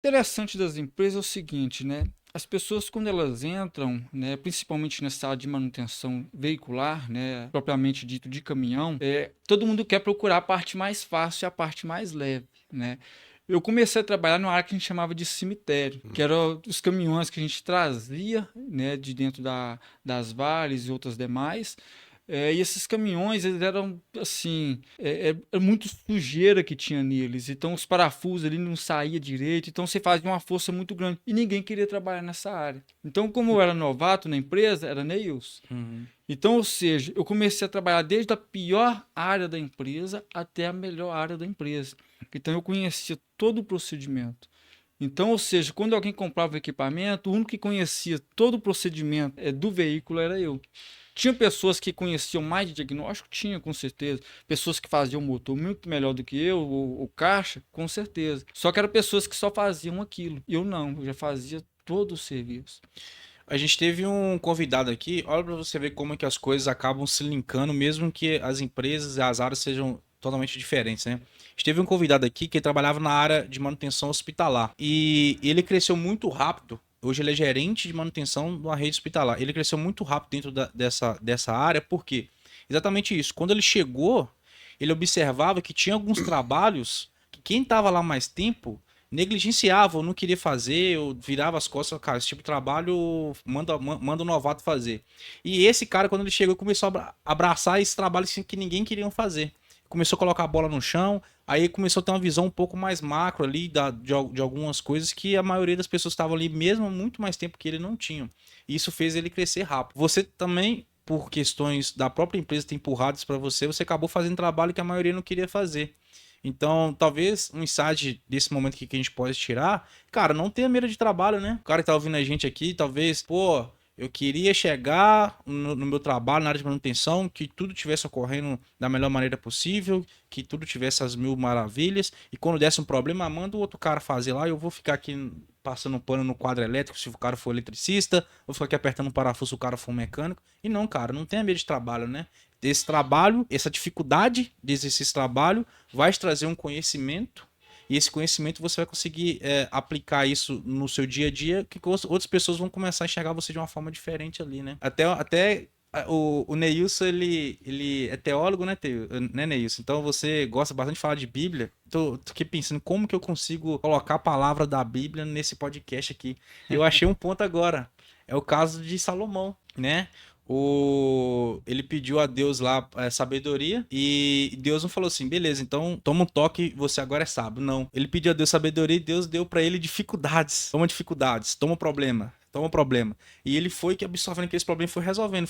interessante das empresas é o seguinte, né? As pessoas, quando elas entram, né, principalmente nessa área de manutenção veicular, né, propriamente dito de caminhão, todo mundo quer procurar a parte mais fácil e a parte mais leve, né? Eu comecei a trabalhar numa área que a gente chamava de cemitério, que eram os caminhões que a gente trazia, né, de dentro das vales e outras demais. E esses caminhões, eles eram assim, era muito sujeira que tinha neles, então os parafusos ali não saía direito, então você fazia uma força muito grande e ninguém queria trabalhar nessa área. Então, como eu era novato na empresa, era Neils. Uhum. Então, ou seja, eu comecei a trabalhar desde a pior área da empresa até a melhor área da empresa. Então, eu conhecia todo o procedimento. Então, ou seja, quando alguém comprava o equipamento, o único que conhecia todo o procedimento do veículo era eu. Tinha pessoas que conheciam mais de diagnóstico? Tinha, com certeza. Pessoas que faziam motor muito melhor do que eu, o caixa, com certeza. Só que eram pessoas que só faziam aquilo. Eu não, eu já fazia todo o serviço. A gente teve um convidado aqui, olha para você ver como é que as coisas acabam se linkando, mesmo que as empresas e as áreas sejam totalmente diferentes, né? A gente teve um convidado aqui que trabalhava na área de manutenção hospitalar e ele cresceu muito rápido. Hoje ele é gerente de manutenção de uma rede hospitalar. Ele cresceu muito rápido dentro dessa área, por quê? Exatamente isso. Quando ele chegou, ele observava que tinha alguns trabalhos que quem estava lá mais tempo negligenciava, ou não queria fazer, ou virava as costas, cara, esse tipo de trabalho manda o novato fazer. E esse cara, quando ele chegou, começou a abraçar esse trabalho assim, que ninguém queria fazer. Começou a colocar a bola no chão, aí começou a ter uma visão um pouco mais macro ali de algumas coisas que a maioria das pessoas estavam ali mesmo há muito mais tempo que ele não tinham. E isso fez ele crescer rápido. Você também, por questões da própria empresa ter empurrado isso para você, você acabou fazendo trabalho que a maioria não queria fazer. Então, talvez um insight desse momento aqui que a gente pode tirar, cara, não tenha medo de trabalho, né? O cara que tá ouvindo a gente aqui, talvez, pô, eu queria chegar no meu trabalho, na área de manutenção, que tudo tivesse ocorrendo da melhor maneira possível, que tudo tivesse as mil maravilhas, e quando desse um problema, manda o outro cara fazer lá, e eu vou ficar aqui passando um pano no quadro elétrico se o cara for eletricista, vou ficar aqui apertando um parafuso se o cara for mecânico. E não, cara, não tenha medo de trabalho, né? Esse trabalho, essa dificuldade de exercer esse trabalho, vai te trazer um conhecimento e esse conhecimento você vai conseguir aplicar isso no seu dia a dia, que outras pessoas vão começar a enxergar você de uma forma diferente ali, né? Até o Neilson, ele é teólogo, né, Neilson? Então você gosta bastante de falar de Bíblia. Tô aqui pensando como que eu consigo colocar a palavra da Bíblia nesse podcast aqui. Eu achei um ponto agora. É o caso de Salomão, né? Ele pediu a Deus lá sabedoria e Deus não falou assim, beleza, então toma um toque, você agora é sábio. Não. Ele pediu a Deus sabedoria e Deus deu pra ele dificuldades, toma problema, toma problema. E ele foi que absorvendo aqueles problemas, foi resolvendo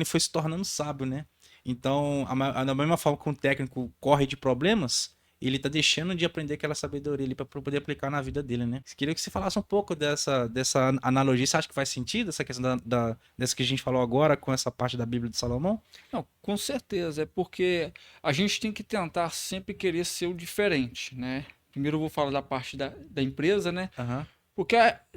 e foi se tornando sábio, né? Então, da mesma forma que um técnico corre de problemas, ele tá deixando de aprender aquela sabedoria ali para poder aplicar na vida dele, né? Queria que você falasse um pouco dessa analogia. Você acha que faz sentido essa questão dessa que a gente falou agora com essa parte da Bíblia de Salomão? Não, com certeza, é porque a gente tem que tentar sempre querer ser o diferente, né? Primeiro eu vou falar da parte da empresa, né? Aham. Porque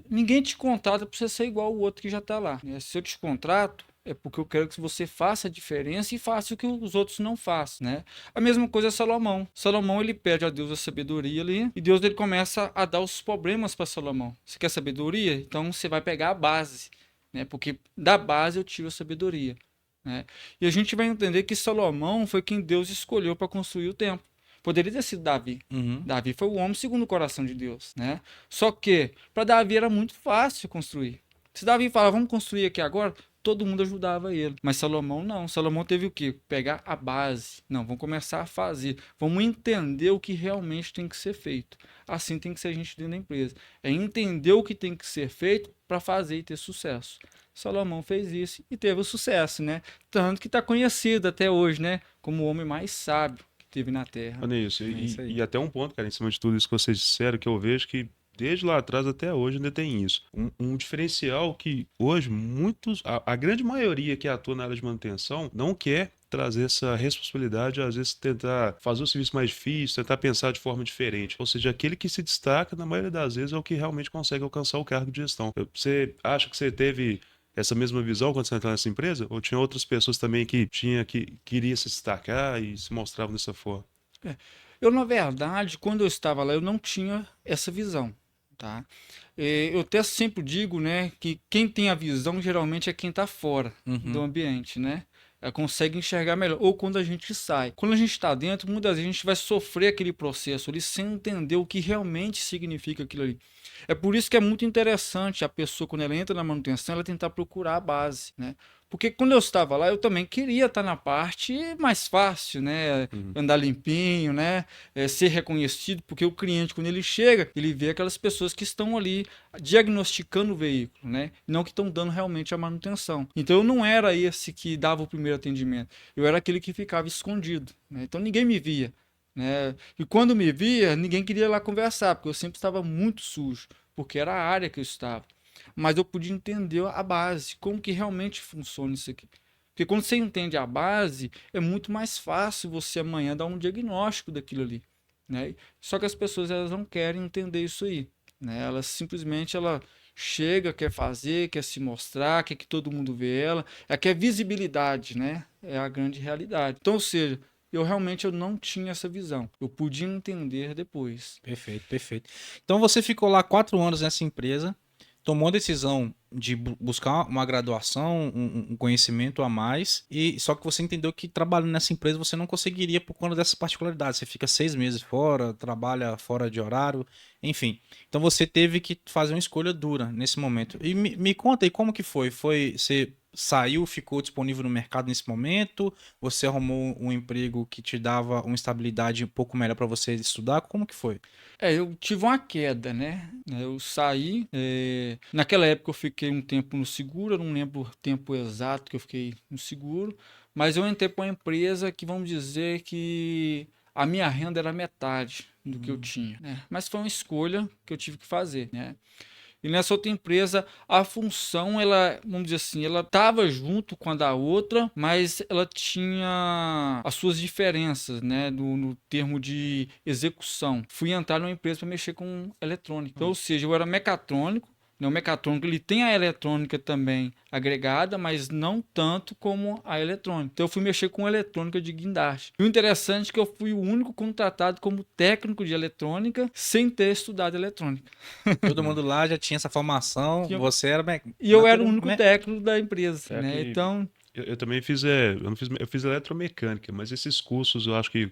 ninguém te contrata para você ser igual o outro que já está lá, né? Se eu te contrato, é porque eu quero que você faça a diferença e faça o que os outros não fazem, né? A mesma coisa é Salomão. Salomão, ele pede a Deus a sabedoria ali e Deus ele começa a dar os problemas para Salomão. Você quer sabedoria? Então você vai pegar a base, né? Porque da base eu tiro a sabedoria, né? E a gente vai entender que Salomão foi quem Deus escolheu para construir o templo. Poderia ter sido Davi. Uhum. Davi foi o homem segundo o coração de Deus, né? Só que para Davi era muito fácil construir. Se Davi falava, vamos construir aqui agora, todo mundo ajudava ele. Mas Salomão não. Salomão teve o quê? Pegar a base. Não, vamos começar a fazer. Vamos entender o que realmente tem que ser feito. Assim tem que ser a gente dentro da empresa. É entender o que tem que ser feito para fazer e ter sucesso. Salomão fez isso e teve o sucesso, né? Tanto que está conhecido até hoje, né? Como o homem mais sábio que teve na Terra. Olha isso. É isso aí. E até um ponto, cara, em cima de tudo isso que vocês disseram, que eu vejo que desde lá atrás até hoje ainda tem isso. Um diferencial que hoje muitos, a grande maioria que atua na área de manutenção não quer trazer essa responsabilidade, às vezes tentar fazer o serviço mais difícil, tentar pensar de forma diferente. Ou seja, aquele que se destaca, na maioria das vezes, é o que realmente consegue alcançar o cargo de gestão. Você acha que você teve essa mesma visão quando você entrou nessa empresa? Ou tinha outras pessoas também que queria se destacar e se mostravam dessa forma? É. Eu, na verdade, quando eu estava lá, eu não tinha essa visão. tá? Eu até sempre digo, né, que quem tem a visão geralmente é quem está fora do Uhum. ambiente, né? Consegue enxergar melhor. Ou quando a gente sai. Quando a gente está dentro, muitas vezes a gente vai sofrer aquele processo ali sem entender o que realmente significa aquilo ali. É por isso que é muito interessante a pessoa, quando ela entra na manutenção, ela tentar procurar a base, né? Porque quando eu estava lá, eu também queria estar na parte mais fácil, né? Uhum. Andar limpinho, né? Ser reconhecido, porque o cliente, quando ele chega, ele vê aquelas pessoas que estão ali diagnosticando o veículo, né? Não que estão dando realmente a manutenção. Então eu não era esse que dava o primeiro atendimento, eu era aquele que ficava escondido, né? Então ninguém me via, né? E quando me via, ninguém queria ir lá conversar, porque eu sempre estava muito sujo, porque era a área que eu estava. Mas eu podia entender a base, como que realmente funciona isso aqui. Porque quando você entende a base, é muito mais fácil você amanhã dar um diagnóstico daquilo ali, né? Só que as pessoas elas não querem entender isso aí, né? Elas simplesmente ela chega, quer fazer, quer se mostrar, quer que todo mundo vê ela, quer visibilidade, né? É a grande realidade. Então, ou seja, eu não tinha essa visão. Eu podia entender depois. Perfeito, perfeito. Então você ficou lá 4 anos nessa empresa, tomou a decisão de buscar uma graduação, um conhecimento a mais, e só que você entendeu que trabalhando nessa empresa você não conseguiria por conta dessas particularidades. Você fica 6 meses fora, trabalha fora de horário, enfim. Então você teve que fazer uma escolha dura nesse momento. E me conta aí como que foi? Você saiu, ficou disponível no mercado nesse momento? Você arrumou um emprego que te dava uma estabilidade um pouco melhor para você estudar? Como que foi? Eu tive uma queda, né? Eu saí. Naquela época eu fiquei um tempo no seguro, eu não lembro o tempo exato que eu fiquei no seguro, mas eu entrei para uma empresa que vamos dizer que a minha renda era metade do que eu tinha, né? Mas foi uma escolha que eu tive que fazer, né? E nessa outra empresa, a função, ela, vamos dizer assim, ela estava junto com a da outra, mas ela tinha as suas diferenças, né, no termo de execução. Fui entrar numa empresa para mexer com eletrônica. Então, ou seja, eu era mecatrônico, né, o mecatrônico ele tem a eletrônica também agregada, mas não tanto como a eletrônica. Então eu fui mexer com eletrônica de guindaste. E o interessante é que eu fui o único contratado como técnico de eletrônica sem ter estudado eletrônica. Todo mundo lá já tinha essa formação, Tinha- você era E eu era o único técnico da empresa, É né? que Então, eu também fiz, eu não fiz, eu fiz eletromecânica, mas esses cursos eu acho que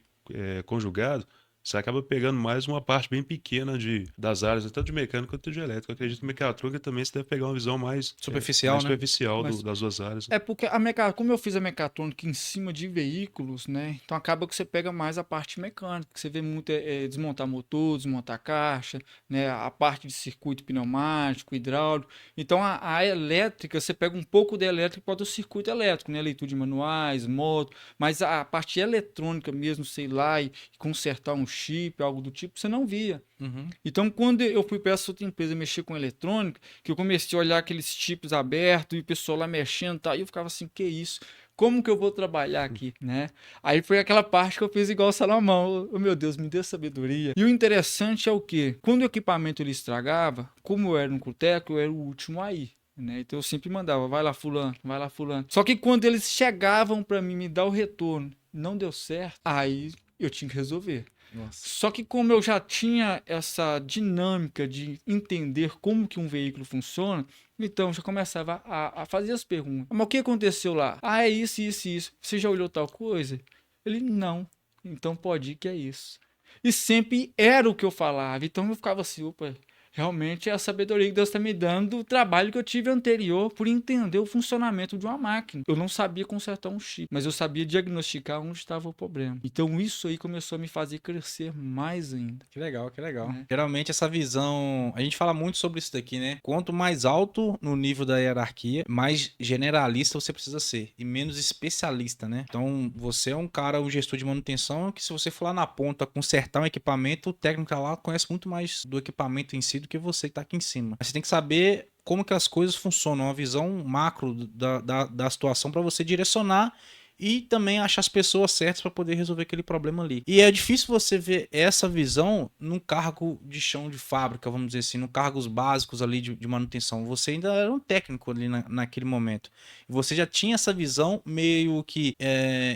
conjugado, você acaba pegando mais uma parte bem pequena das áreas, tanto de mecânica quanto de elétrica. Eu acredito que mecatrônica também você deve pegar uma visão superficial, mais né? superficial mas das duas áreas. é porque como eu fiz a mecatrônica em cima de veículos, né? Então acaba que você pega mais a parte mecânica, que você vê muito desmontar motor, desmontar caixa, né? A parte de circuito pneumático, hidráulico. Então a elétrica, você pega um pouco da elétrica para o circuito elétrico, né? Leitura de manuais, moto, mas a parte eletrônica mesmo, sei lá, e consertar um chip, algo do tipo, você não via. Uhum. Então, quando eu fui para essa outra empresa mexer com eletrônica, que eu comecei a olhar aqueles chips abertos e o pessoal lá mexendo e tal, e eu ficava assim, que isso? Como que eu vou trabalhar aqui, né? Aí foi aquela parte que eu fiz igual o Salomão. Oh, meu Deus, me dê sabedoria. E o interessante é o quê? Quando o equipamento ele estragava, como eu era um cuteco, eu era o último aí. Né? Então eu sempre mandava, vai lá fulano, vai lá fulano. Só que quando eles chegavam para mim me dar o retorno, não deu certo, aí eu tinha que resolver. Nossa. Só que como eu já tinha essa dinâmica de entender como que um veículo funciona, então eu já começava a fazer as perguntas. Mas o que aconteceu lá? Ah, é isso, isso, isso. Você já olhou tal coisa? Ele, não. Então pode ir que é isso. E sempre era o que eu falava. Então eu ficava assim, opa, realmente é a sabedoria que Deus está me dando do trabalho que eu tive anterior por entender o funcionamento de uma máquina. Eu não sabia consertar um chip, mas eu sabia diagnosticar onde estava o problema. Então isso aí começou a me fazer crescer mais ainda. Que legal, que legal. Né? Geralmente essa visão, a gente fala muito sobre isso daqui, né? Quanto mais alto no nível da hierarquia, mais generalista você precisa ser e menos especialista, né? Então você é um gestor de manutenção que se você for lá na ponta consertar um equipamento, o técnico lá conhece muito mais do equipamento em si do que você que tá aqui em cima. Mas você tem que saber como que as coisas funcionam, uma visão macro da situação para você direcionar e também achar as pessoas certas para poder resolver aquele problema ali. E é difícil você ver essa visão num cargo de chão de fábrica, vamos dizer assim, no cargos básicos ali de manutenção. Você ainda era um técnico ali naquele momento. E você já tinha essa visão meio que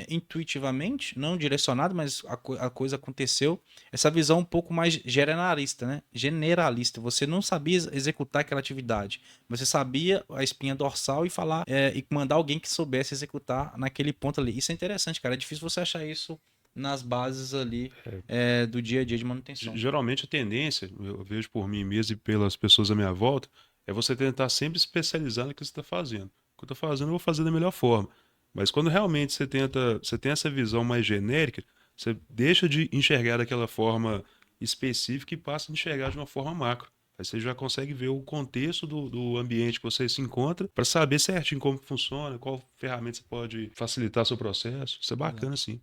intuitivamente, não direcionado, mas a coisa aconteceu. Essa visão um pouco mais generalista, né? Generalista. Você não sabia executar aquela atividade. Você sabia a espinha dorsal e falar e mandar alguém que soubesse executar naquele ponto ali. Isso é interessante, cara. É difícil você achar isso nas bases ali do dia a dia de manutenção. Geralmente a tendência, eu vejo por mim mesmo e pelas pessoas à minha volta, é você tentar sempre especializar no que você está fazendo. O que eu estou fazendo, eu vou fazer da melhor forma. Mas quando realmente você tem essa visão mais genérica, você deixa de enxergar daquela forma específica e passa a enxergar de uma forma macro. Aí você já consegue ver o contexto do ambiente que você se encontra para saber certinho como funciona, qual ferramenta você pode facilitar seu processo. Isso é bacana, sim.